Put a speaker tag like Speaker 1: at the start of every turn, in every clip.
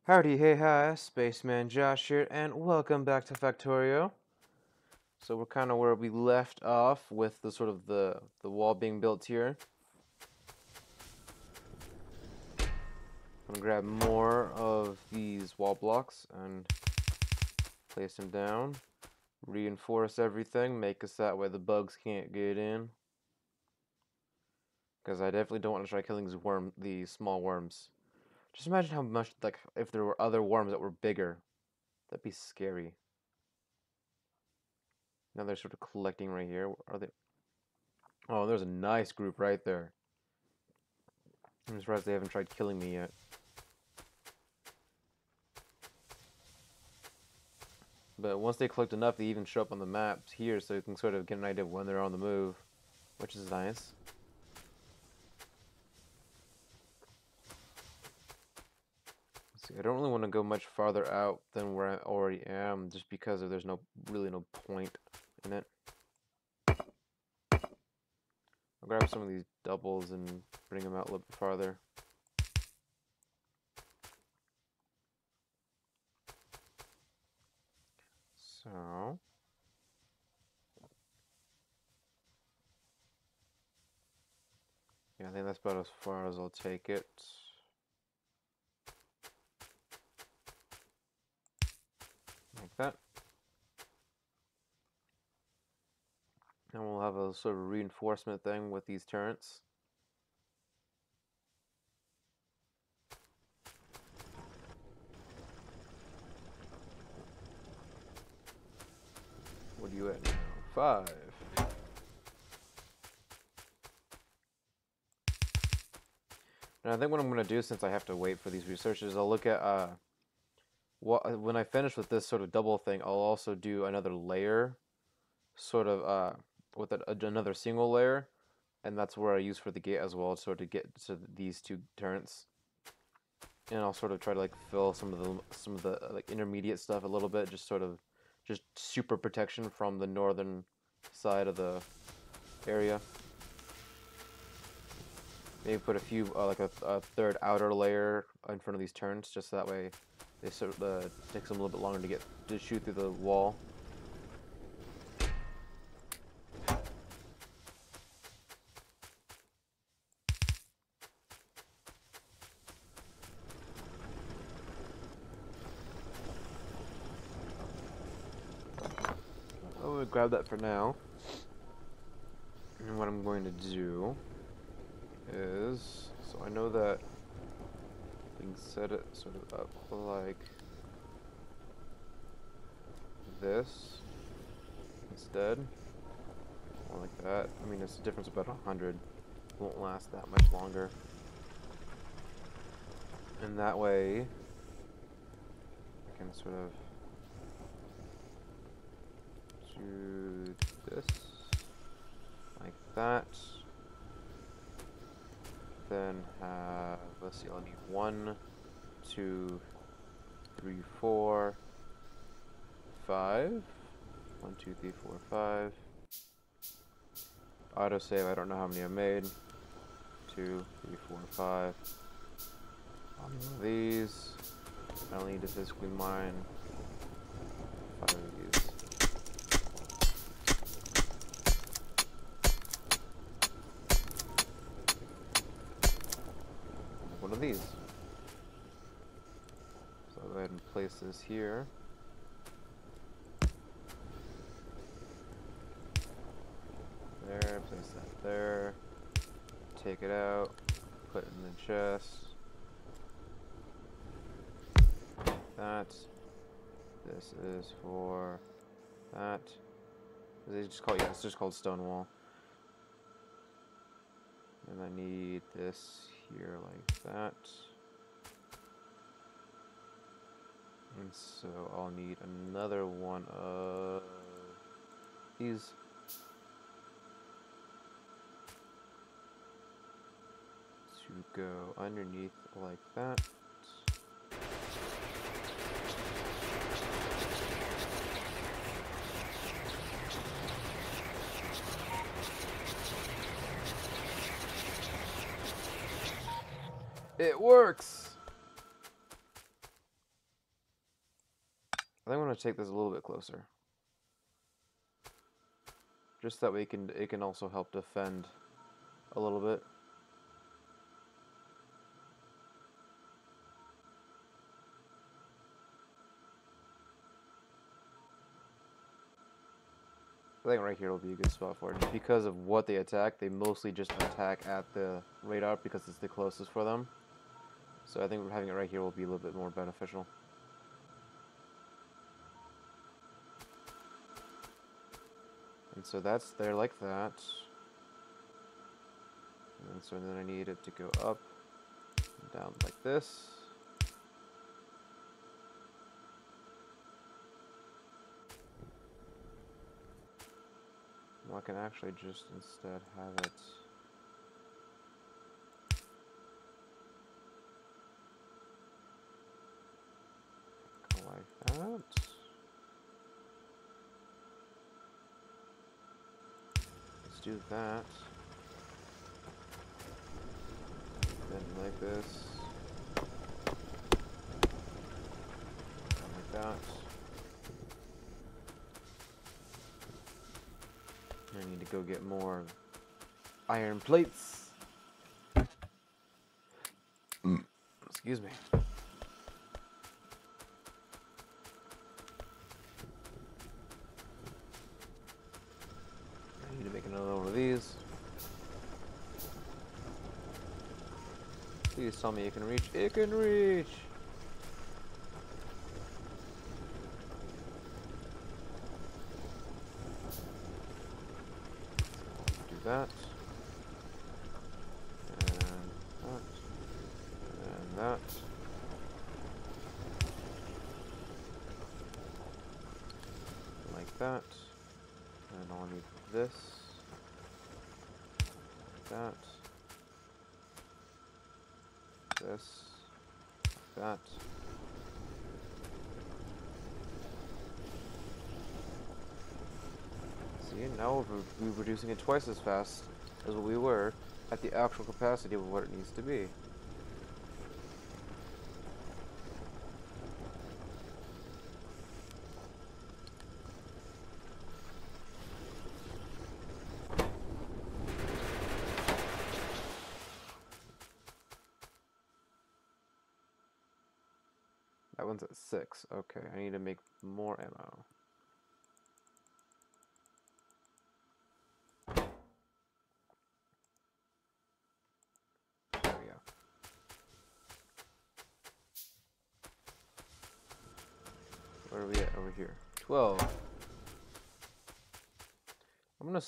Speaker 1: Howdy, hey, hi, Spaceman Josh here, and welcome back to Factorio. So we're kind of where we left off with the sort of the wall being built here. I'm gonna grab more of these wall blocks and place them down. Reinforce everything, make us that way the bugs can't get in. Because I definitely don't want to try killing these small worms. Just imagine how much, like, if there were other worms that were bigger. That'd be scary. Now they're sort of collecting right here. Are they? Oh, there's a nice group right there. I'm surprised they haven't tried killing me yet. But once they collect enough, they even show up on the maps here, so you can sort of get an idea of when they're on the move, which is nice. See, I don't really want to go much farther out than where I already am, just because there's really no point in it. I'll grab some of these doubles and bring them out a little bit farther. So, yeah, I think that's about as far as I'll take it. Like that. And we'll have a sort of reinforcement thing with these turrets. What are you at now? 5. And I think what I'm going to do, since I have to wait for these researches, I'll look at, when I finish with this sort of double thing, I'll also do another layer, sort of, with another single layer, and that's where I use for the gate as well, sort of get to these two turrets. And I'll sort of try to, like, fill some of the like, intermediate stuff a little bit, just super protection from the northern side of the area. Maybe put a few, like a third outer layer in front of these turrets, just so that way they sort of takes them a little bit longer to shoot through the wall. I'm gonna grab that for now. And what I'm going to do is, so I know that we can set it sort of up like this instead, or like that. I mean, it's a difference about 100. Won't last that much longer. And that way, I can sort of do this like that. Then have, let's see, I'll need 1, 2, 3, 4, 5. 1, 2, 3, 4, 5. Autosave, I don't know how many I made. 2, 3, 4, 5. I'll need one of these. I only need to physically mine 5 of these. One of these. So I'll go ahead and place this here. There, place that there. Take it out, put it in the chest. That. This is for that. They just call it, yeah, it's just called stone wall. And I need this here like that. And so I'll need another one of these. To go underneath like that. It works! I think I'm going to take this a little bit closer. Just that way it can also help defend a little bit. I think right here will be a good spot for it. Just because of what they attack, they mostly just attack at the radar because it's the closest for them. So I think having it right here will be a little bit more beneficial. And so that's there like that. And so then I need it to go up and down like this. Well, I can actually just instead have it go like that. Let's do that. Then like this. Like that. I need to go get more iron plates. Excuse me. I need to make another one of these. Please tell me it can reach. It can reach! Do that. And that. And that. Like that. And I'll need this. That. This. That. See, now we're reducing it twice as fast as what we were at the actual capacity of what it needs to be. That one's at 6. Okay, I need to make more ammo. There we go. Where are we at over here? 12. I'm gonna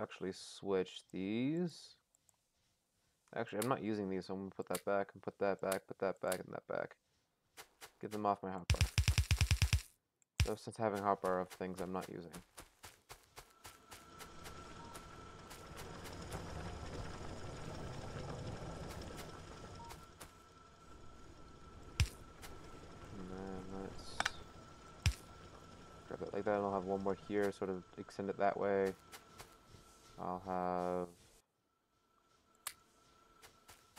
Speaker 1: actually switch these. Actually, I'm not using these, so I'm gonna put that back, and put that back, put that back, and that back. Get them off my hotbar. So since having hotbar of things I'm not using. And then let's grab it like that, and I'll have one more here, sort of extend it that way. I'll have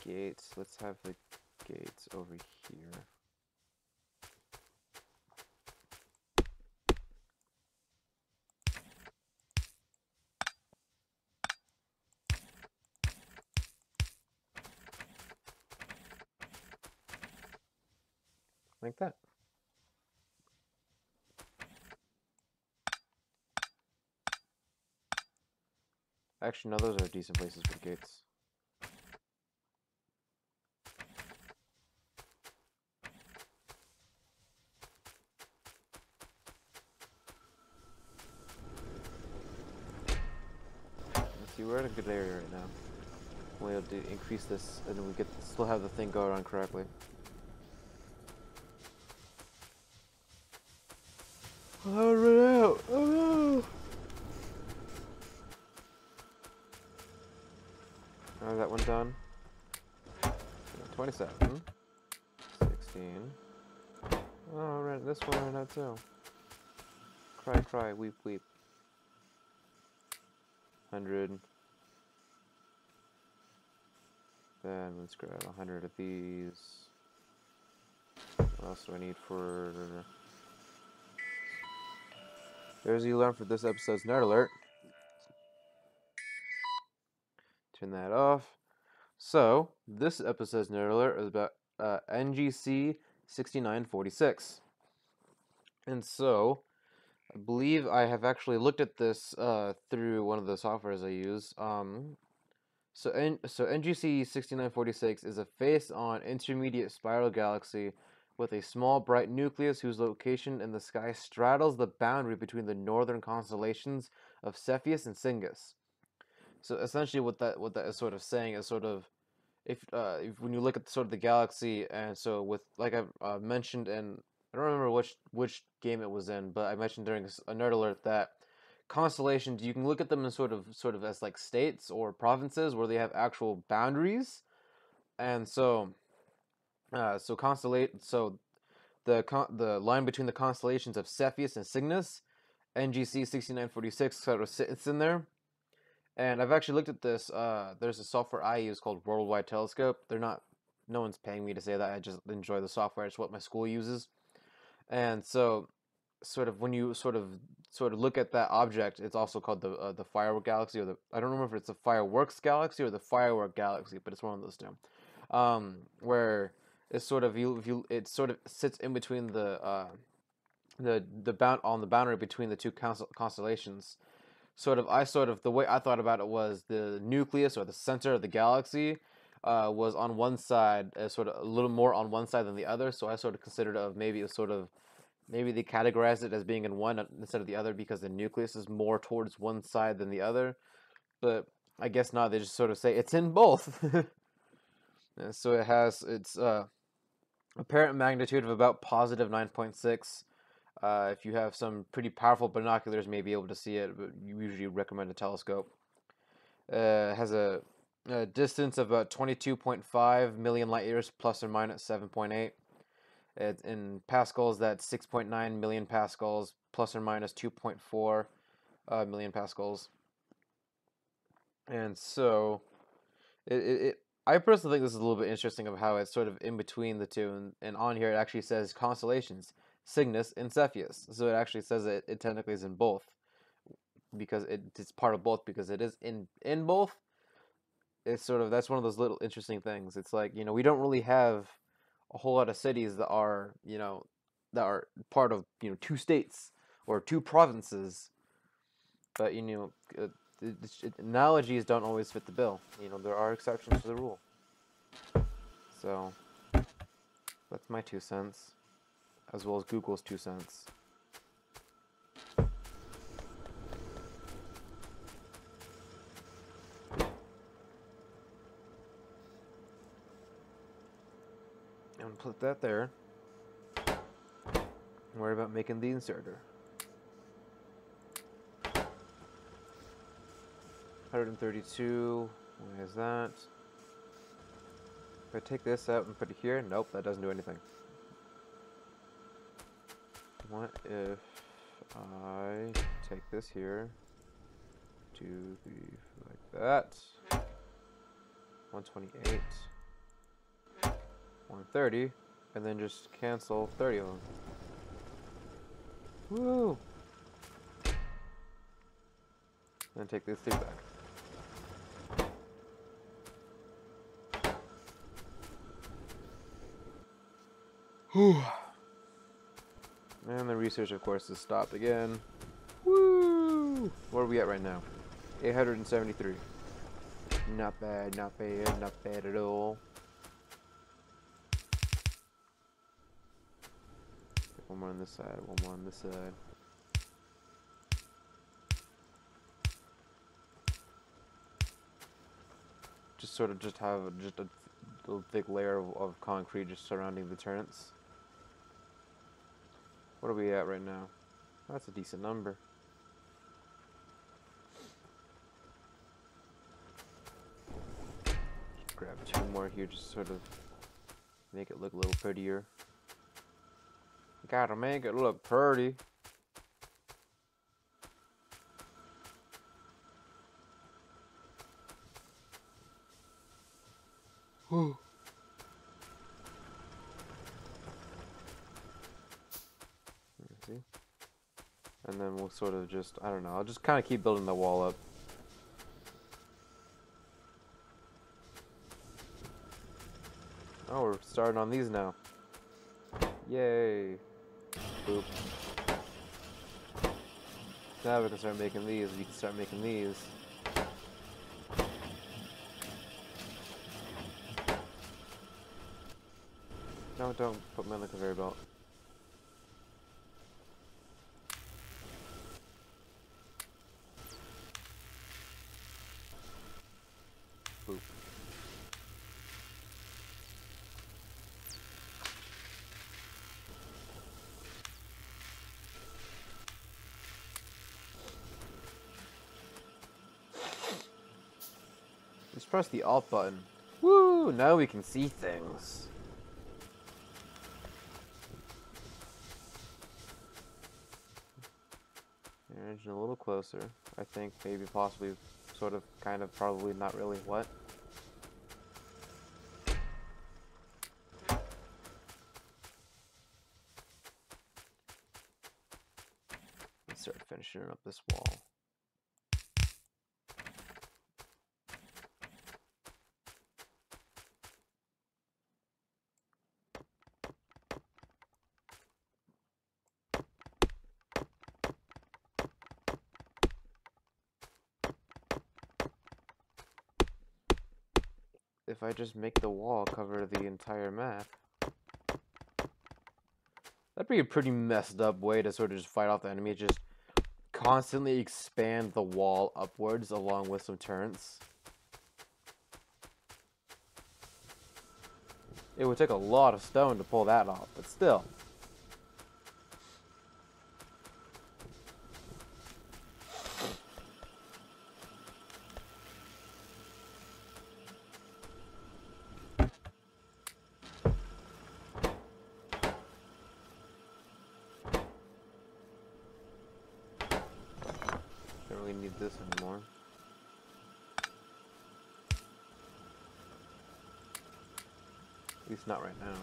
Speaker 1: gates. Let's have the gates over here. Like that. Actually, no, those are decent places for gates. See, we're in a good area right now. We'll be able to increase this, and then we get still have the thing go around correctly. Oh, run out! Oh no! Oh, that one done. 27. 16. Oh, right, this one ran out too. Cry, cry, weep, weep. 100. Then let's grab 100 of these. What else do I need for... There's you learn for this episode's Nerd Alert. Turn that off. So, this episode's Nerd Alert is about NGC 6946. And so, I believe I have actually looked at this through one of the softwares I use. So NGC 6946 is a face-on intermediate spiral galaxy with a small bright nucleus whose location in the sky straddles the boundary between the northern constellations of Cepheus and Cygnus. So essentially what that is sort of saying is sort of if when you look at sort of the galaxy, and so with like I've mentioned in, I don't remember which game it was in, but I mentioned during a nerd alert that constellations, you can look at them in sort of as like states or provinces where they have actual boundaries. And so the line between the constellations of Cepheus and Cygnus, NGC 6946 sort of sits in there. And I've actually looked at this. There's a software I use called Worldwide Telescope. No one's paying me to say that. I just enjoy the software. It's what my school uses. And so, sort of when you sort of look at that object, it's also called the firework galaxy, or I don't remember if it's the fireworks galaxy or the firework galaxy, but it's one of those two. Where it's sort of it sort of sits in between the boundary between the two constellations. The way I thought about it was the nucleus or the center of the galaxy was on one side, sort of a little more on one side than the other. So I sort of considered of maybe they categorized it as being in one instead of the other because the nucleus is more towards one side than the other. But I guess not. They just sort of say it's in both. And so it has its apparent magnitude of about positive 9.6. If you have some pretty powerful binoculars, may be able to see it, but you usually recommend a telescope. It has a distance of about 22.5 million light years, plus or minus 7.8. In pascals, that's 6.9 million pascals, plus or minus 2.4 million pascals. And so, I personally think this is a little bit interesting of how it's sort of in between the two, and on here it actually says constellations, Cygnus and Cepheus. So it actually says it technically is in both, because it's part of both, because it is in both. It's sort of, that's one of those little interesting things. It's like, we don't really have a whole lot of cities that are, that are part of, two states or two provinces. But, analogies don't always fit the bill. There are exceptions to the rule. So, that's my 2 cents, as well as Google's 2 cents. I'm gonna put that there. Worry about making the inserter. 132. Why is that? If I take this out and put it here, nope, that doesn't do anything. What if I take this here, 2, 3, like that, 128, 130, and then just cancel 30 of them. Woo! And take these 3 back. Whew. And the research, of course, is stopped again. Woo! Where are we at right now? 873. Not bad, not bad, not bad at all. One more on this side, one more on this side. Just have a thick layer of concrete just surrounding the turrets. What are we at right now? That's a decent number. Just grab 2 more here, just sort of make it look a little prettier. Gotta make it look pretty. See? And then we'll sort of just, I don't know, I'll just kind of keep building the wall up. Oh, we're starting on these now. Yay. Boop. Now we can start making these. We can start making these. No, don't put me on the conveyor belt. Boop. Just press the Alt button. Woo! Now we can see things. Engine a little closer. I think maybe possibly sort of kind of probably not really what. Let's start finishing up this wall. If I just make the wall cover the entire map, that'd be a pretty messed up way to sort of just fight off the enemy. Just constantly expand the wall upwards along with some turrets. It would take a lot of stone to pull that off, but still. Don't really need this anymore. At least not right now.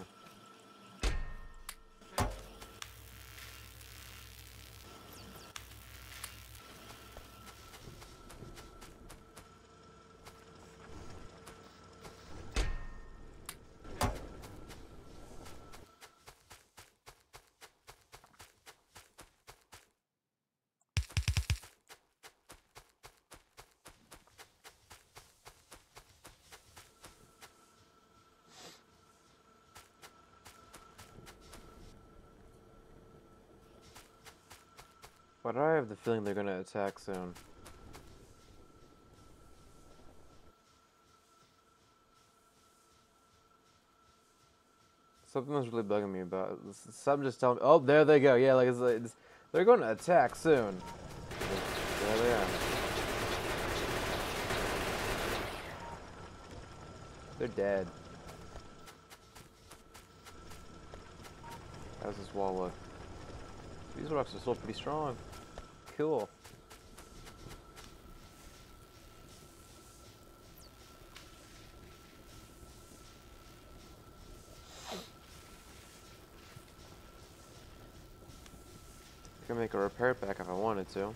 Speaker 1: But I have the feeling they're gonna attack soon. Something that's really bugging me about it. Something just telling me, oh, there they go. Yeah, they're going to attack soon. There they are. They're dead. How's this wall look? These rocks are still pretty strong. Cool. I can make a repair pack if I wanted to.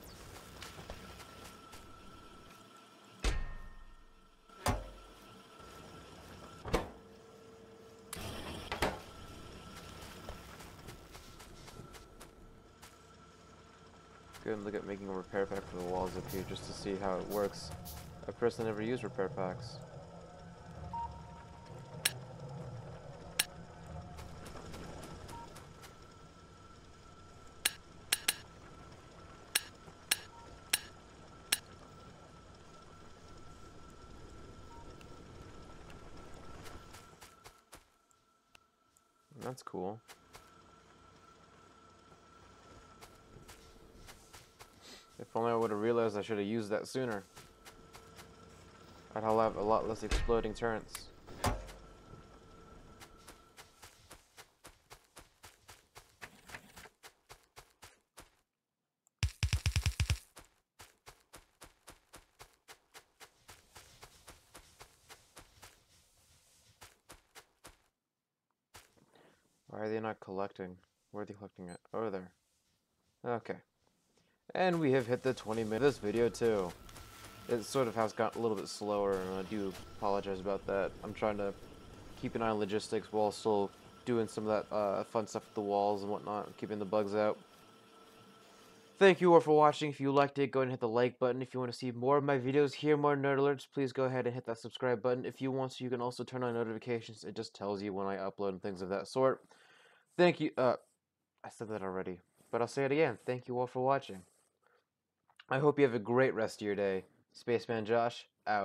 Speaker 1: Go and look at making a repair pack for the walls up here just to see how it works. I personally never use repair packs. That's cool. If only I would have realized I should have used that sooner. I'd have a lot less exploding turrets. Why are they not collecting? Where are they collecting it? Over there. Okay. And we have hit the 20-minute this video too. It sort of has gotten a little bit slower, and I do apologize about that. I'm trying to keep an eye on logistics while still doing some of that fun stuff with the walls and whatnot, keeping the bugs out. Thank you all for watching. If you liked it, go ahead and hit the like button. If you want to see more of my videos, hear more nerd alerts, please go ahead and hit that subscribe button. If you want to, you can also turn on notifications. It just tells you when I upload and things of that sort. Thank you. I said that already, but I'll say it again. Thank you all for watching. I hope you have a great rest of your day. Spaceman Josh, out.